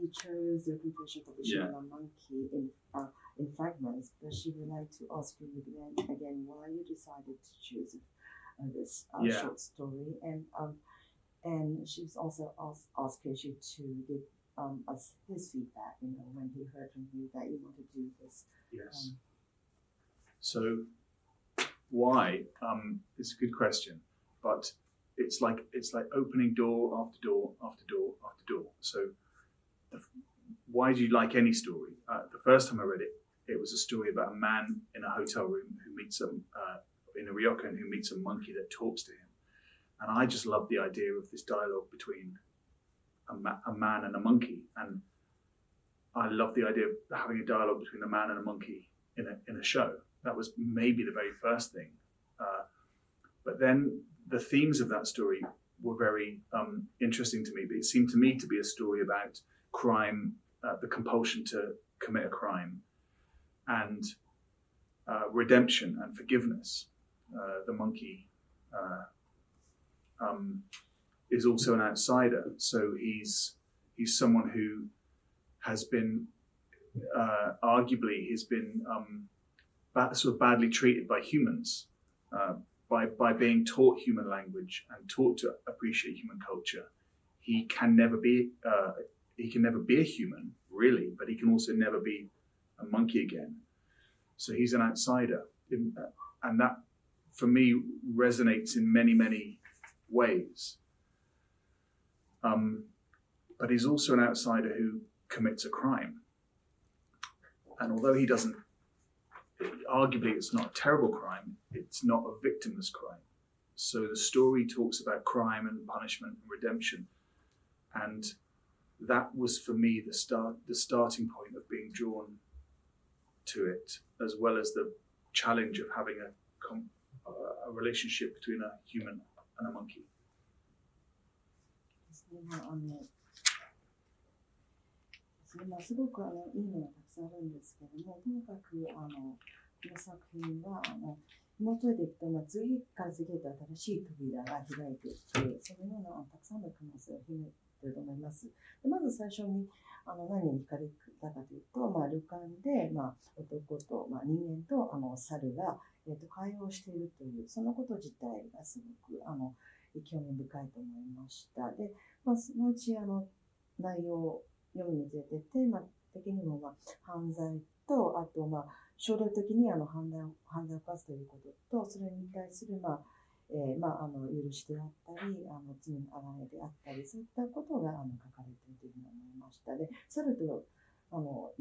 you chose the conclusion of the Shinagawa Monkey in fragments, but she would like to ask you again why you decided to choose this short story, and she's also asking you to give us his feedback, when he heard from you that you want to do this. Yes. So why is a good question, but it's like opening door after door after door after door. So why do you like any story? The first time I read it, it was a story about a man in a hotel room who meets in a ryokan who meets a monkey that talks to him. And I just love the idea of this dialogue between a man and a monkey. And I love the idea of having a dialogue between a man and a monkey in a show. That was maybe the very first thing. But then the themes of that story were very interesting to me. But it seemed to me to be a story about crime, the compulsion to commit a crime, and redemption and forgiveness. The monkey is also an outsider, so he's someone who has been arguably sort of badly treated by humans, by being taught human language and taught to appreciate human culture. He can never be a human, really, but he can also never be a monkey again. So he's an outsider, and that for me resonates in many, many ways. But he's also an outsider who commits a crime. And although he doesn't, arguably it's not a terrible crime, it's not a victimless crime. So the story talks about crime and punishment and redemption. And that was for me the starting point of being drawn to it, as well as the challenge of having a relationship between a human and a monkey. すごくいいのがたくさんあるんですけども、とにかくこの作品は紐解いていくと、次から次へと新しい扉が開いていって、そのようなたくさんの可能性を秘めていると思います。でまず最初に何に惹かれたかというと、旅館で、男と、人間と猿が、会話をしているという、そのこと自体がすごく興味深いと思いました。で、そのうち内容を読むにつれてテーマ的にも犯罪と、あと衝動的に犯罪を犯すということと、それに対する許しであったり、罪の贖いであったり、そういったことが書かれているというふうに思いました。で、猿というこ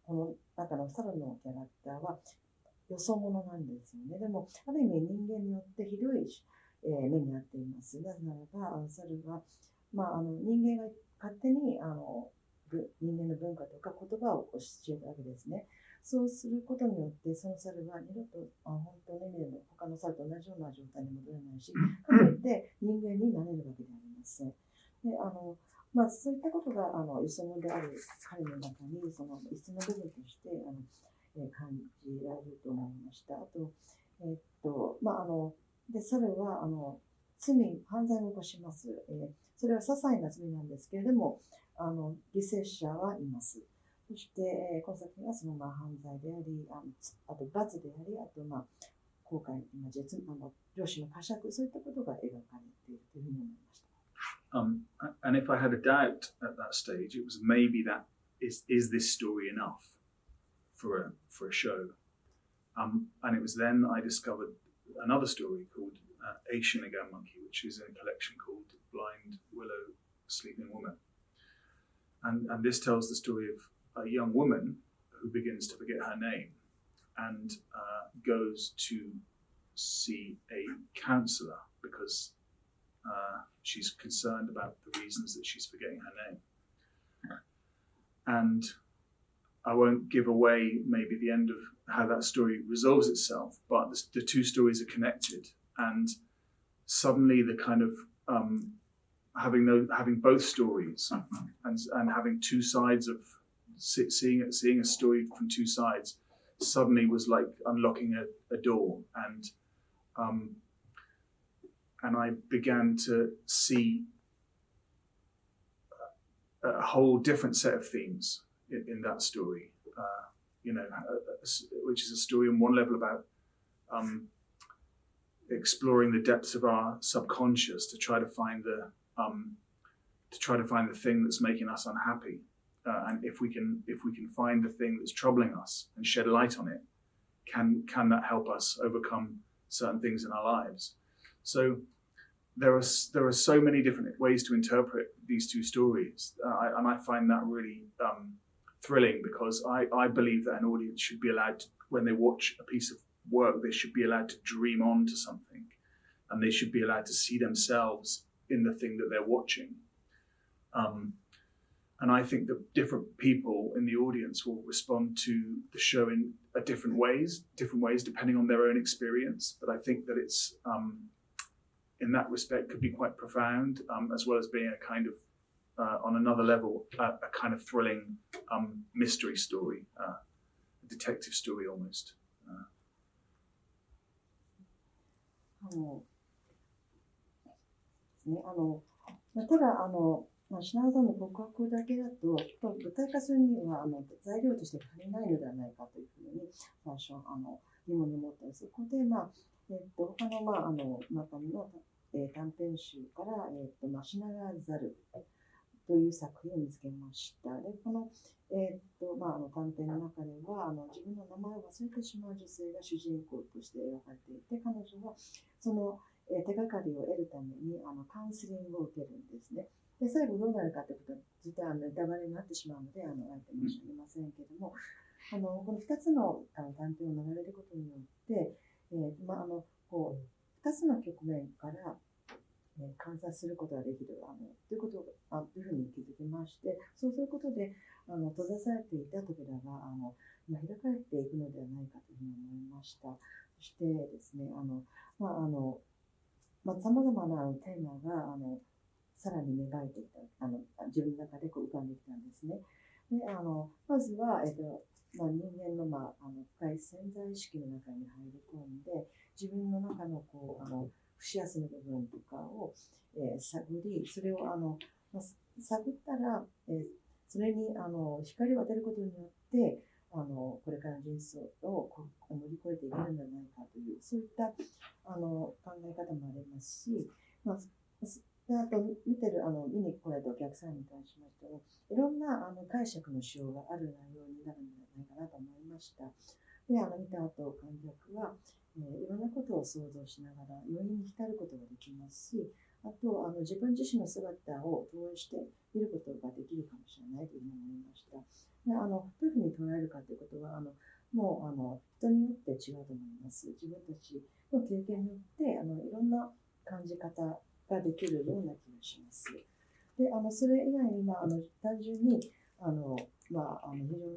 の中の猿のキャラクターはよそ者なんですよね。でも、ある意味人間によってひどい目に遭っています。なぜならば、猿は、人間が勝手に人間の文化とか言葉を教えたわけですね。そうすることによって、その猿は二度と本当の意味での他の猿と同じような状態に戻れないし、かといって人間になれるわけではありません。でそういったことがよそ者である彼の中にその異質な部分として感じられると思いました。あと、で猿は犯罪を起こします。それは些細な罪なんですけれども、犠牲者はいます。そして、この作品はその犯罪であり、あと罰であり、あと後悔、上司の呵責、そういったことが描かれているというふうに思いました。And if I had a doubt at that stage, it was maybe that is this story enough for a show? And it was then I discovered another story called A Shinagawa Monkey, which is in a collection called Blind Willow Sleeping Woman. And this tells the story of a young woman who begins to forget her name and goes to see a counselor because she's concerned about the reasons that she's forgetting her name. And I won't give away maybe the end of how that story resolves itself, but the two stories are connected, and suddenly the kind of having both stories and having two sides of seeing a story from two sides suddenly was like unlocking a door, and I began to see a whole different set of themes in that story. Which is a story on one level about exploring the depths of our subconscious to try to find the thing that's making us unhappy, and if we can find the thing that's troubling us and shed light on it, can that help us overcome certain things in our lives? So there are so many different ways to interpret these two stories, and I find that really thrilling, because I believe that an audience should be allowed to, when they watch a piece of work, they should be allowed to dream on to something, and they should be allowed to see themselves in the thing that they're watching. And I think that different people in the audience will respond to the show in different ways depending on their own experience. But I think that it's, in that respect, could be quite profound, as well as being a kind of, on another level, a kind of thrilling mystery story, a detective story almost. ただ品川さんの告白だけだと舞台化するには材料として足りないのではないかというふうに最初疑問に思ったんです。そこで他の中身の短編集から品川猿という作品を見つけました。でこの短編の中では自分の名前を忘れてしまう女性が主人公として描かれていて、彼女はその手がかりを得るためにカウンセリングを受けるんですね。で最後どうなるかということは実はネタバレになってしまうのであえて申し上げませんけれども、この2つの短編を流れることによって2つの局面から観察することができるということというふうに気づきまして、そうすることで閉ざされていた扉が開かれていくのではないかというふうに思いました。そしてですねさまざまなテーマがさらに芽生えてきた自分の中で浮かんできたんですね。でまずは、人間の深い潜在意識の中に入り込んで、自分の中の不幸せな部分とかを、探り、それを探ったら、それに光を当てることによってこれからの人生を乗り越えていけるんじゃないかという、そういった考え方もありますし、あと見に来られたお客さんに対しましても、いろんな解釈のしようがある内容になるんじゃないかなと思いました。で見た後観客はいろんなことを想像しながら余韻に浸ることができますし、あと自分自身の姿を投影して見ることができるかもしれないというふうに思いました。でどういうふうに捉えるかということはもう人によって違うと思います。自分たちの経験によっていろんな感じ方ができるような気がします。でそれ以外に単純に非常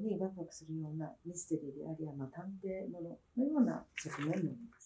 にワクワクするようなミステリーであり探偵もののような側面もあります。